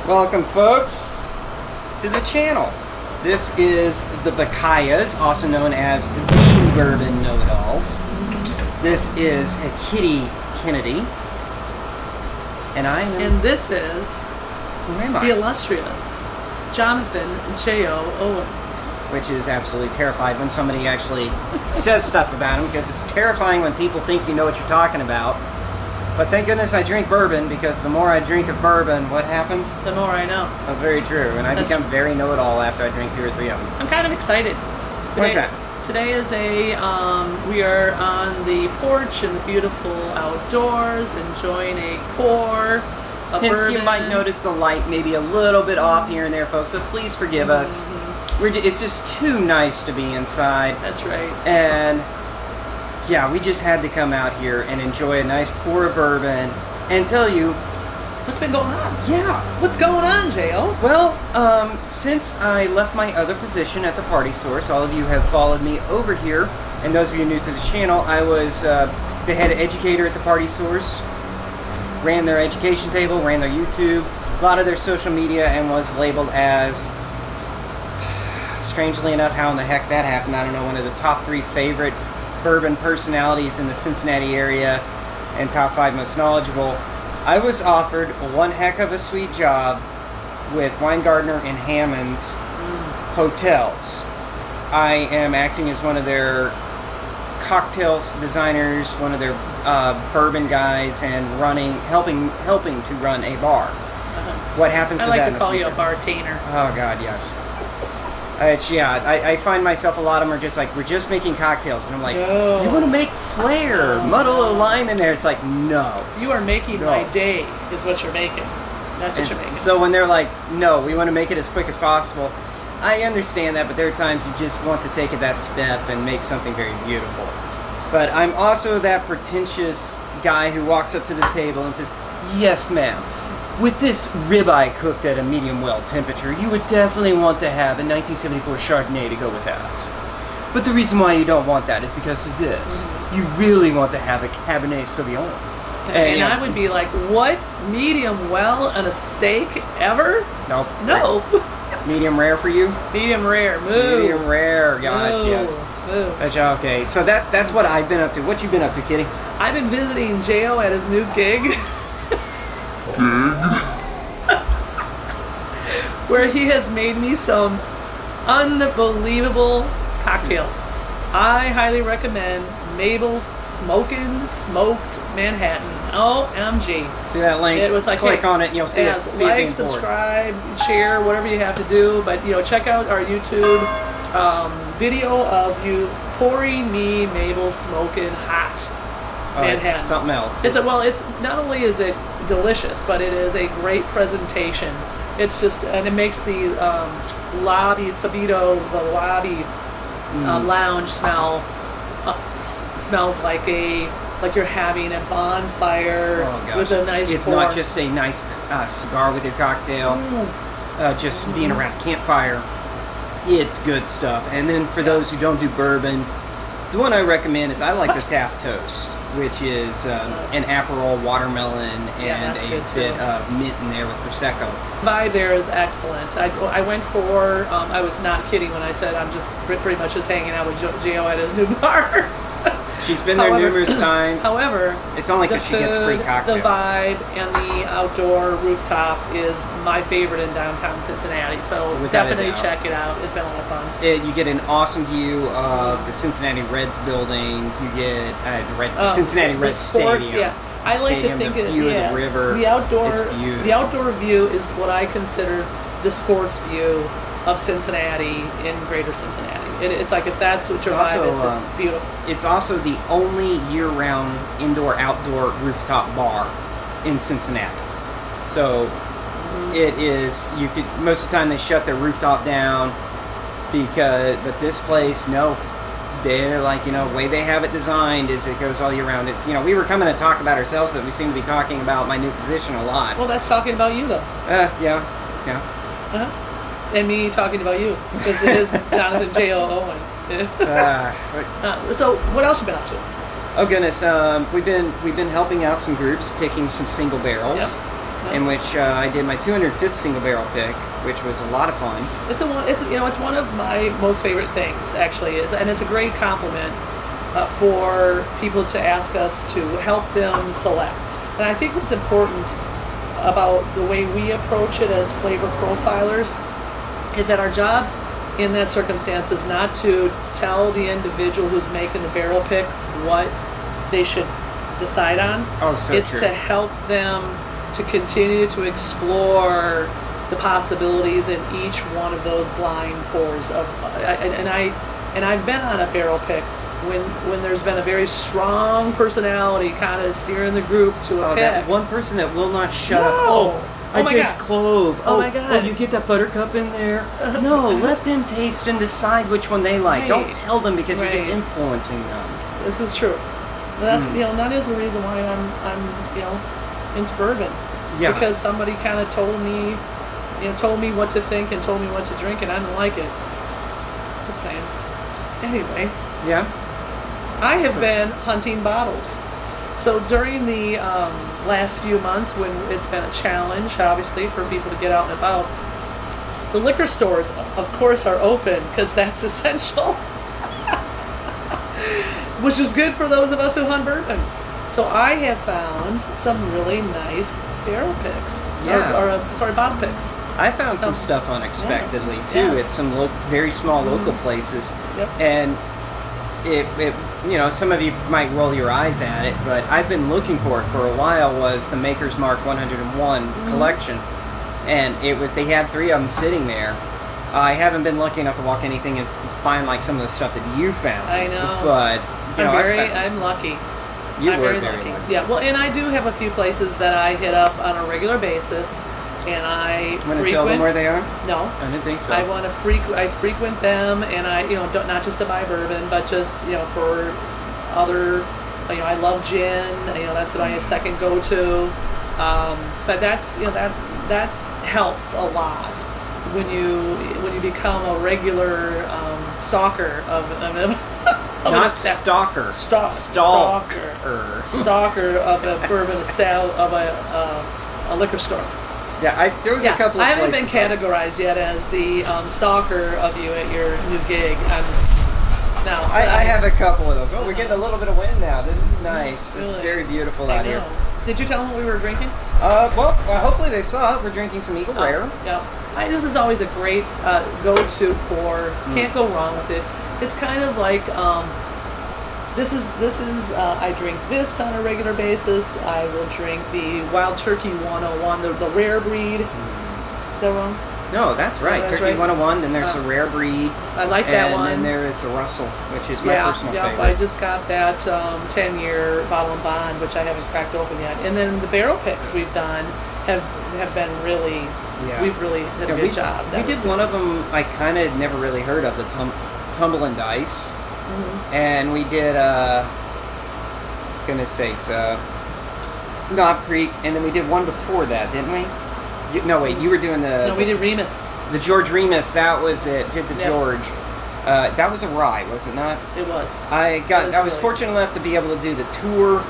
Welcome, folks, to the channel. This is the BaKyAhs, also known as the Bourbon Know-It-Alls. This is Kitty Kennedy, and I am. And this is Who am I? the illustrious Jonathan J.O. Owen. Which is absolutely terrified when somebody actually says stuff about him, because it's terrifying when people think you know what you're talking about. But thank goodness I drink bourbon, because the more I drink of bourbon, what happens? The more I know. That's very true, and I become very know-it-all after I drink 2 or 3 of them. I'm kind of excited. What is that? Today is we are on the porch in the beautiful outdoors, enjoying a pour of Hence, bourbon. you might notice the light maybe a little bit off here and there, folks, but please forgive us. It's just too nice to be inside. That's right. And yeah, we just had to come out here and enjoy a nice pour of bourbon and tell you, What's been going on? yeah. What's going on, J.O.? Well, since I left my other position at the Party Source, all of you have followed me over here, and those of you new to the channel, I was the head educator at the Party Source, ran their education table, ran their YouTube, a lot of their social media, and was labeled as, strangely enough, how in the heck that happened, I don't know, one of the top 3 favorite bourbon personalities in the Cincinnati area and top 5 most knowledgeable. I was offered one heck of a sweet job with Weingartner and Hammond's hotels. I am acting as one of their cocktails designers, one of their bourbon guys, and helping to run a bar. What happens I with that like in to the call you future? a bartainer. Oh God, yes. I find myself, a lot of them are just like, we're just making cocktails, and I'm like, No. you want to make flair, muddle a lime in there. It's like, no. You are making No. my day, is what you're making. That's what you're making. So when they're like, no, we want to make it as quick as possible, I understand that, but there are times you just want to take it that step and make something very beautiful. But I'm also that pretentious guy who walks up to the table and says, yes, ma'am. With this ribeye cooked at a medium well temperature, you would definitely want to have a 1974 Chardonnay to go with that. But the reason why you don't want that is because of this. You really want to have a Cabernet Sauvignon. And I would be like, what? Medium well on a steak ever? Nope. No. Medium rare for you? Medium rare. Moo. Medium rare, gosh, Moo. yes. Moo. Gotcha, okay, so that's what I've been up to. What you been up to, Kitty? I've been visiting J.O. at his new gig. Where he has made me some unbelievable cocktails. I highly recommend Mabel's Smokin' Smoked Manhattan. OMG. See that link? It was like, click hey, on it and you'll see it. yes, See it like, being poured. subscribe, share, whatever you have to do. But check out our YouTube video of you pouring me Mabel's Smokin' Hot Manhattan. It's something else. It's not only is it delicious, but it is a great presentation. It's just, and it makes the lobby, Sabito, the lobby lounge smells like you're having a bonfire with a nice if pour. not just a nice cigar with your cocktail, just being around a campfire. It's good stuff. And then for those who don't do bourbon, the one I recommend is, I like the Taft Toast, which is an Aperol watermelon and a bit of mint in there with Prosecco. The vibe there is excellent. I went for, I was not kidding when I said I'm just pretty much just hanging out with J.O. at his new bar. She's been there numerous times. However, it's only because she gets free cocktails. The vibe and the outdoor rooftop is my favorite in downtown Cincinnati. So definitely check it out. It's been a lot of fun. You get an awesome view of the Cincinnati Reds building. You get Cincinnati Reds sports, Stadium. Yeah. I like to think the view of the river. The outdoor, it's beautiful. The outdoor view is what I consider the sports view of Cincinnati in Greater Cincinnati. It's like, if that's what your vibe is, it's beautiful. It's also the only year-round indoor-outdoor rooftop bar in Cincinnati. So it is. You could, most of the time they shut their rooftop down but this place, no. They're like, the way they have it designed is it goes all year round. It's, we were coming to talk about ourselves, but we seem to be talking about my new position a lot. Well, that's talking about you, though. Yeah. Uh-huh. And me talking about you, because it is Jonathan J.O. Owen. So, what else you been up to? Oh goodness, we've been helping out some groups, picking some single barrels. Yep. in which I did my 205th single barrel pick, which was a lot of fun. It's one of my most favorite things actually, and it's a great compliment for people to ask us to help them select. And I think what's important about the way we approach it as flavor profilers is that our job in that circumstance is not to tell the individual who's making the barrel pick what they should decide on. Oh, so it's true. to help them to continue to explore the possibilities in each one of those blind pours of and I've been on a barrel pick when there's been a very strong personality kind of steering the group to a pick. That one person that will not shut up. Oh I my taste God. clove. Oh my God. Oh, you get that buttercup in there? No, let them taste and decide which one they like. Right. Don't tell them because you're just Right. influencing them. This is true. That's that is the reason why I'm into bourbon. Yeah. Because somebody kind of told me what to think and told me what to drink, and I didn't like it. Just saying. Anyway, Yeah. I have been hunting bottles. So during the last few months, when it's been a challenge, obviously, for people to get out and about, the liquor stores, of course, are open because that's essential. Which is good for those of us who hunt bourbon. So I have found some really nice barrel picks. Yeah. Bottle picks. I found some stuff unexpectedly too. Yes. At some very small local places, Yep. and it some of you might roll your eyes at it, but I've been looking for it for a while. Was the Maker's Mark 101 collection, and they had 3 of them sitting there. I haven't been lucky enough to walk anything and find like some of the stuff that you found. I know. But I'm lucky. You I'm were very very lucky. lucky. Yeah, well, and I do have a few places that I hit up on a regular basis, and I Want to tell them where they are? No. I didn't think so. I frequent them, and I not just to buy bourbon, but just for other. I love gin. That's my second go-to. But that's that helps a lot when you become a regular stalker of Not stalker. Stalker of a bourbon of a liquor store. Yeah, there was a couple of I haven't been places categorized yet as the stalker of you at your new gig. I have a couple of those. Oh, we're getting a little bit of wind now. This is nice. Really? It's very beautiful I out know. here. Did you tell them what we were drinking? Well, hopefully they saw it. We're drinking some Eagle Rare. Yeah. This is always a great go-to pour. Can't go wrong with it. It's kind of like this is I drink this on a regular basis. I will drink the Wild Turkey 101, the rare breed. Is that wrong? No, that's right. that's Turkey right. 101. Then there's a rare breed. I like that one. And then there is the Russell, which is my personal favorite. I just got that 10-year bottle and bond, which I haven't cracked open yet. And then the barrel picks we've done have been really. Yeah. We've really did a good job. We did one of them I kind of never really heard of, the Tumble and Dice. And we did, goodness sakes, Knob Creek, and then we did one before that, didn't we? No, wait, you were doing the... No, we did Remus. The George Remus, that was it. Did the George. That was a rye, was it not? It was. I was fortunate enough to be able to do the tour,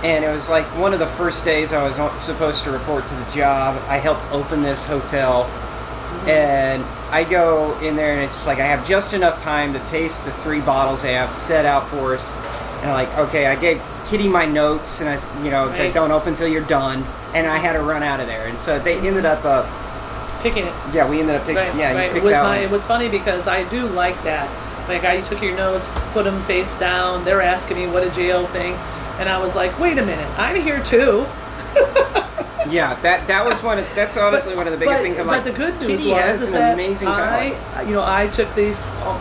and it was like one of the first days I was supposed to report to the job. I helped open this hotel, and I go in there, and it's just like I have just enough time to taste the 3 bottles they have set out for us. And I'm like, okay, I gave Kitty my notes, and it's like, don't open till you're done. And I had to run out of there, and so they ended up picking it. Yeah, we ended up picking. Right, yeah, right. you picked that one. It was funny because I do like that. Like, you took your notes, put them face down. They're asking me, what did JL think? And I was like, wait a minute, I'm here too. Yeah, that was that's honestly one of the biggest things. I'm like, but the good news Kitty has an amazing palate. I took these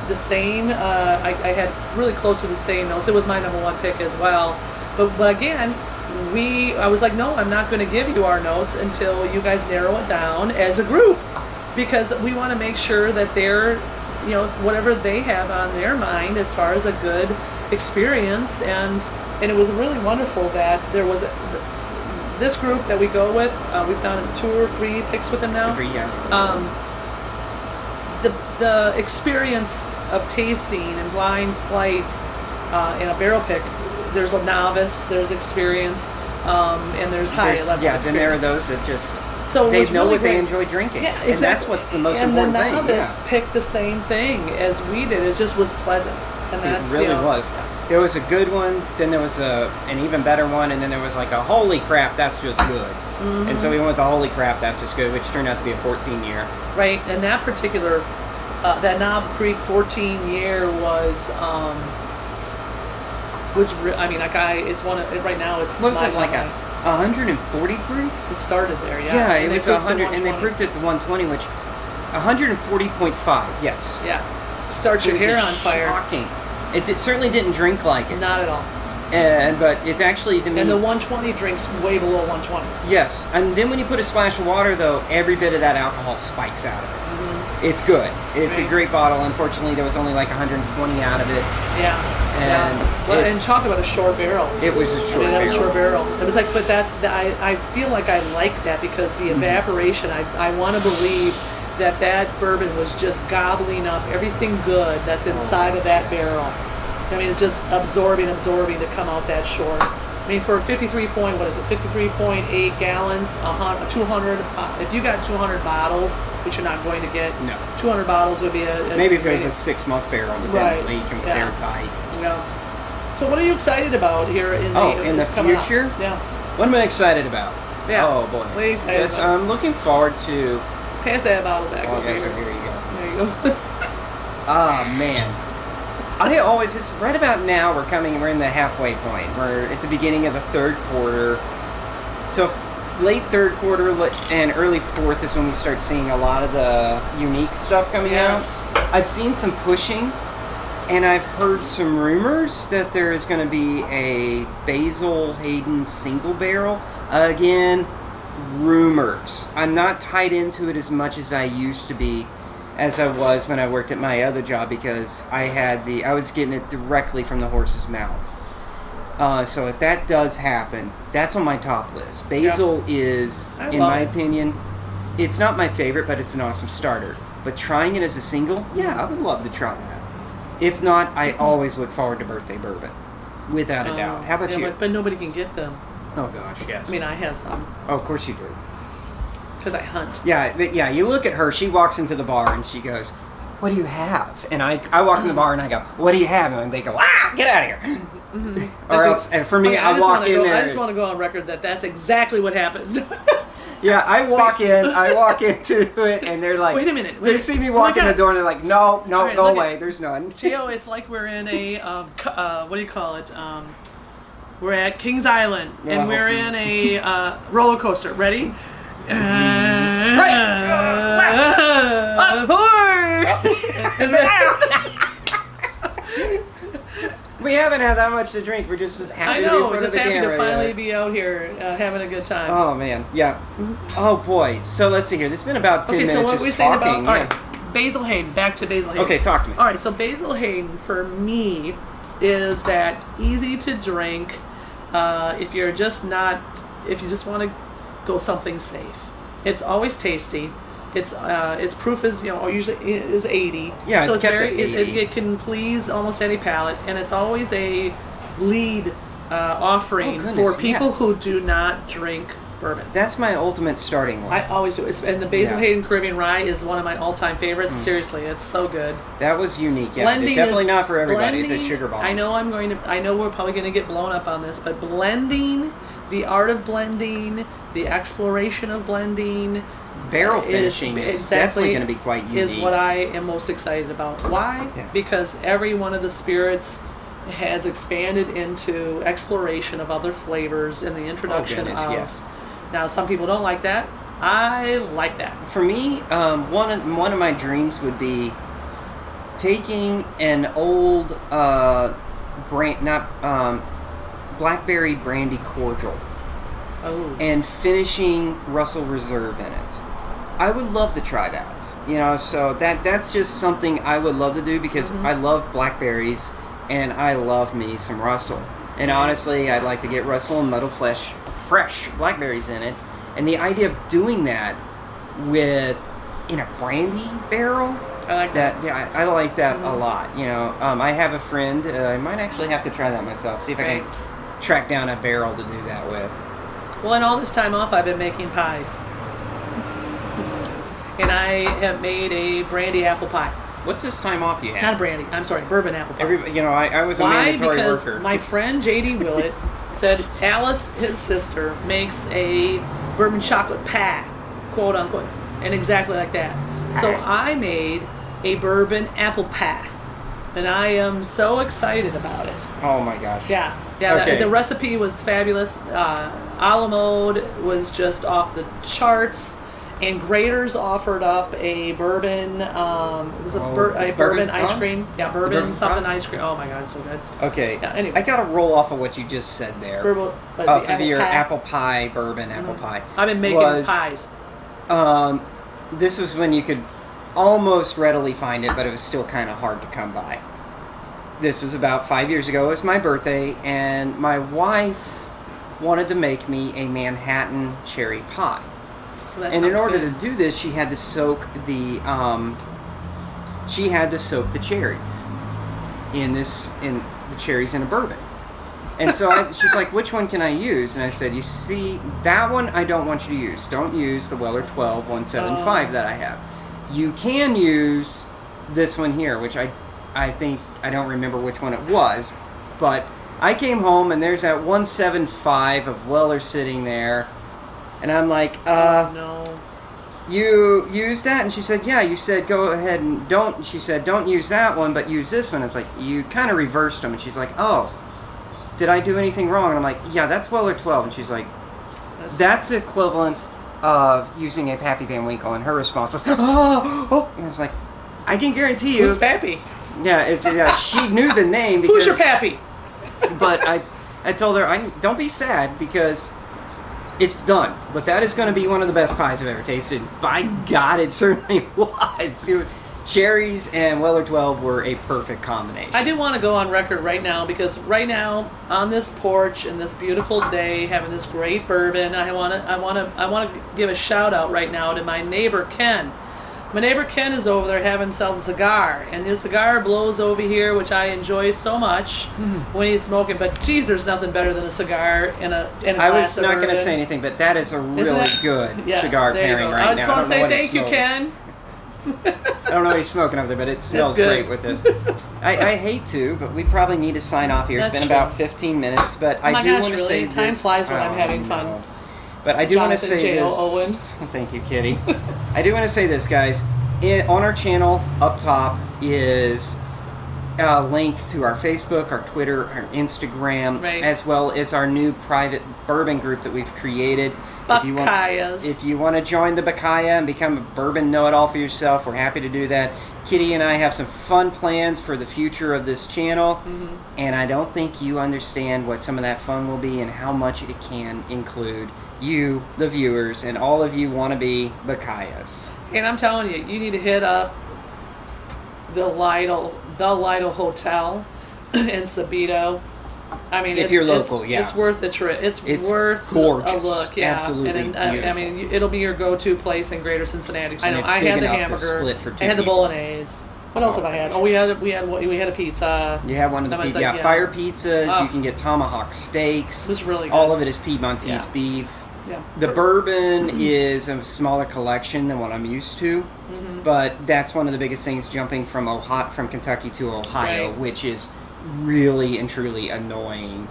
the same. I had really close to the same notes. It was my number 1 pick as well. But again, I was like, no, I'm not going to give you our notes until you guys narrow it down as a group, because we want to make sure that they're, whatever they have on their mind as far as a good experience, and it was really wonderful that there was this group that we go with. We've done 2 or 3 picks with them now. 2 or 3, yeah. The experience of tasting and blind flights in a barrel pick. There's a novice, there's experience, and there's high level. Yeah, then there are experience. those that just So they what's know really what they great- enjoy drinking, Yeah, exactly. and that's what's the most and important the thing. novice picked the same thing as we did. It just was pleasant, and that's It really you know, was. There was a good one, then there was an even better one, and then there was like a holy crap, that's just good. And so we went with the holy crap, that's just good, which turned out to be a 14-year. right. And that particular that Knob Creek 14-year I mean, like it's one of right now. It's What was my it, like a 140 proof? It started there, yeah. Yeah, And it they was proved 100, to and they 120. proved it to 120, which 140.5. Yes. Yeah, starts It your was hair just on fire. Shocking. It certainly didn't drink like it, Not at all. but it's actually to me. And the 120 drinks way below 120. Yes, and then when you put a splash of water, though, every bit of that alcohol spikes out of it. It's good. It's a Right. great bottle. Unfortunately, there was only like 120 out of it. Yeah. And Well, and it's- talk about a short barrel. It was a short That was barrel. a short barrel. It was like, but I feel like I like that because the evaporation. I want to believe that bourbon was just gobbling up everything good that's inside of that yes. barrel. I mean, it's just absorbing to come out that short. I mean, for 53.8 gallons, 200. If you got 200 bottles, which you're not going to get, No. 200 bottles would be a Maybe if it was a 6-month barrel, but then Right. the leak and was Yeah. airtight. Yeah. So what are you excited about here in In the coming up? future? Yeah. What am I excited about? Yeah. Oh boy. What are you excited Yes, about? I'm looking forward to. Pass that bottle back Oh, over yes, so here. here you go. There you go. Ah, man. It's right about now we're in the halfway point. We're at the beginning of the third quarter. So late third quarter and early fourth is when we start seeing a lot of the unique stuff coming Yes. out. I've seen some pushing, and I've heard some rumors that there is going to be a Basil Hayden single barrel. Again, rumors. I'm not tied into it as much as I used to be, as I was when I worked at my other job, because I was getting it directly from the horse's mouth. So if that does happen, that's on my top list. Basil is, in my opinion, it's not my favorite, but it's an awesome starter. But trying it as a single, yeah, I would love to try that. If not, I always look forward to birthday bourbon, without a doubt. How about you? But nobody can get them. Oh gosh, yes. I mean, I have some Oh, of course you do. because I hunt. Yeah, you look at her, she walks into the bar and she goes, "What do you have?" And I walk in the bar and I go, "What do you have?" And they go, "Ah, get out of here." Or else, and for me, Okay, I walk in there. I just want to go on record that that's exactly what happens. Yeah, I walk into it and they're like, Wait a minute, They wait. see me Oh my walk in the God. door and they're like, "No, right, go look away. at- There's none." Gio, it's like we're in a what do you call it? We're at Kings Island and we're in a roller coaster. Ready? We haven't had that much to drink. We're just happy I to be in know, front of just the happy camera. to finally be out here having a good time. Oh man, yeah. Oh boy. So let's see here. There's been about 10 Okay, so minutes what just we're saying talking. about, all yeah. right, Basil Hayden, back to Basil Hayden. Okay, talk to me. All right, so Basil Hayden for me is that easy to drink if you just want to go something safe. It's always tasty. Its proof is usually is 80. Yeah, so it's kept very at 80. it can please almost any palate, and it's always a lead offering Oh, goodness, for people yes. who do not drink bourbon. That's my ultimate starting one. I always do. And the Basil Yeah. Hayden Caribbean Rye is one of my all-time favorites. Seriously, it's so good. That was unique. Yeah, Blending definitely is- not for everybody. It's a blending- sugar bomb. I know we're probably going to get blown up on this, but blending, the art of blending, the exploration of blending, Barrel finishing is definitely going to be quite unique. Is what I am most excited about. Why? Yeah. Because every one of the spirits has expanded into exploration of other flavors and the introduction goodness, of. yes. Now, some people don't like that. I like that. For me, one of my dreams would be taking an old blackberry brandy cordial Oh. and finishing Russell Reserve in it. I would love to try that. So that's just something I would love to do because I love blackberries and I love me some Russell. And honestly, I'd like to get Russell and Muddle fresh blackberries in it. And the idea of doing that in a brandy barrel, I like that. yeah, I like that a lot. I have a friend. I might actually have to try that myself. See if I can track down a barrel to do that with. Well, in all this time off, I've been making pies. And I have made a brandy apple pie. What's this time off you had? Not a brandy, I'm sorry, bourbon apple pie. I was a Why? mandatory Because worker. my friend J.D. Willett said Alice, his sister, makes a bourbon chocolate pie, quote unquote, and exactly like that. So I made a bourbon apple pie, and I am so excited about it. Oh my gosh. Yeah. Okay. The recipe was fabulous. A la mode was just off the charts. And Grader's offered up a bourbon, it was a bourbon ice cream. Yeah, bourbon something ice cream. Oh my god, it's so good. Okay. Yeah, anyway. I gotta roll off of what you just said there. Bourbon, off of your apple pie, bourbon apple pie. I've been making pies. This was when you could almost readily find it, but it was still kind of hard to come by. This was about 5 years ago. It was my birthday, and my wife wanted to make me a Manhattan cherry pie. Well, and in order to do this, she had to soak the cherries in the cherries in a bourbon. And so she's like, "Which one can I use?" And I said, "You see, that one I don't want you to use. Don't use the Weller 12 175 that I have. You can use this one here, which I think I don't remember which one it was, but I came home and there's that 175 of Weller sitting there." And I'm like, no. You used that? And she said, yeah, you said go ahead and don't. She said, don't use that one, but use this one. It's like, you kind of reversed them. And she's like, oh, did I do anything wrong? And I'm like, yeah, that's Weller 12. And she's like, that's equivalent of using a Pappy Van Winkle. And her response was, oh. And I was like, I can guarantee you. Who's Pappy? Yeah, she knew the name. Because, who's your Pappy? But I told her, don't be sad because it's done. But that is going to be one of the best pies I've ever tasted. By God, it certainly was. It was cherries and Weller 12 were a perfect combination. I do want to go on record right now because right now on this porch in this beautiful day, having this great bourbon, I want to give a shout out right now to my neighbor Ken. My neighbor Ken is over there having himself a cigar, and his cigar blows over here, which I enjoy so much when he's smoking. But geez, there's nothing better than a cigar and a glass I was of not going to bourbon. say anything, but that is a really good Yes, cigar there you pairing go. right now. I just want to say thank you, smoking. Ken. I don't know what he's smoking over there, but it smells good. great with this. I hate to, but we probably need to sign off here. That's It's been true. about 15 minutes, but Oh my I do gosh, want to really? say Time this. flies when I'm Oh, having no. fun. But I do want to Jonathan say J.O. this. Owen. Thank you, Kitty. I do want to say this, guys. On our channel, up top, is a link to our Facebook, our Twitter, our Instagram, Right. as well as our new private bourbon group that we've created. BaKyAhs. If you want to join the BaKyAh and become a bourbon know-it-all for yourself, we're happy to do that. Kitty and I have some fun plans for the future of this channel, and I don't think you understand what some of that fun will be and how much it can include you, the viewers, and all of you want to be BaKyAhs. And I'm telling you, you need to hit up the Lytle Hotel in Sabito. I mean, If you're local, yeah. it's worth the trip. It's worth gorgeous. a look. Yeah, Absolutely and I beautiful. mean, it'll be your go-to place in Greater Cincinnati. I know. it's I big had the enough to hamburger. split for two I had the people. bolognese. What else have I had? Oh, we had a pizza. You have one of the That was yeah, like, fire pizzas. Oh. You can get tomahawk steaks. It was really good. All of it is Piedmontese Yeah. beef. Yeah. The bourbon is a smaller collection than what I'm used to, but that's one of the biggest things jumping from Kentucky to Ohio, Right. which is really and truly annoying.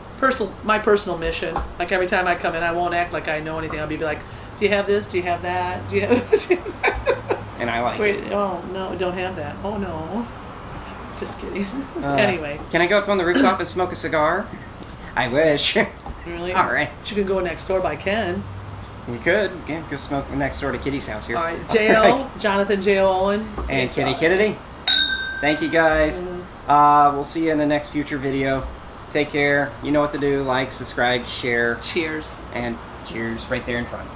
My personal mission. Like every time I come in, I won't act like I know anything. I'll be like, "Do you have this? Do you have that? Do you have this?" And I like Wait, it. oh no, don't have that. Oh no. Just kidding. Anyway. Can I go up on the rooftop and smoke a cigar? I wish. Really? All right. You can go next door by Ken. We could. Yeah, go smoke next door to Kitty's house here. All right. J.O. Jonathan J.O. Owen. And It's, Kitty Kennedy. Thank you, guys. We'll see you in the next future video. Take care. You know what to do. Like, subscribe, share, Cheers. and cheers right there in front.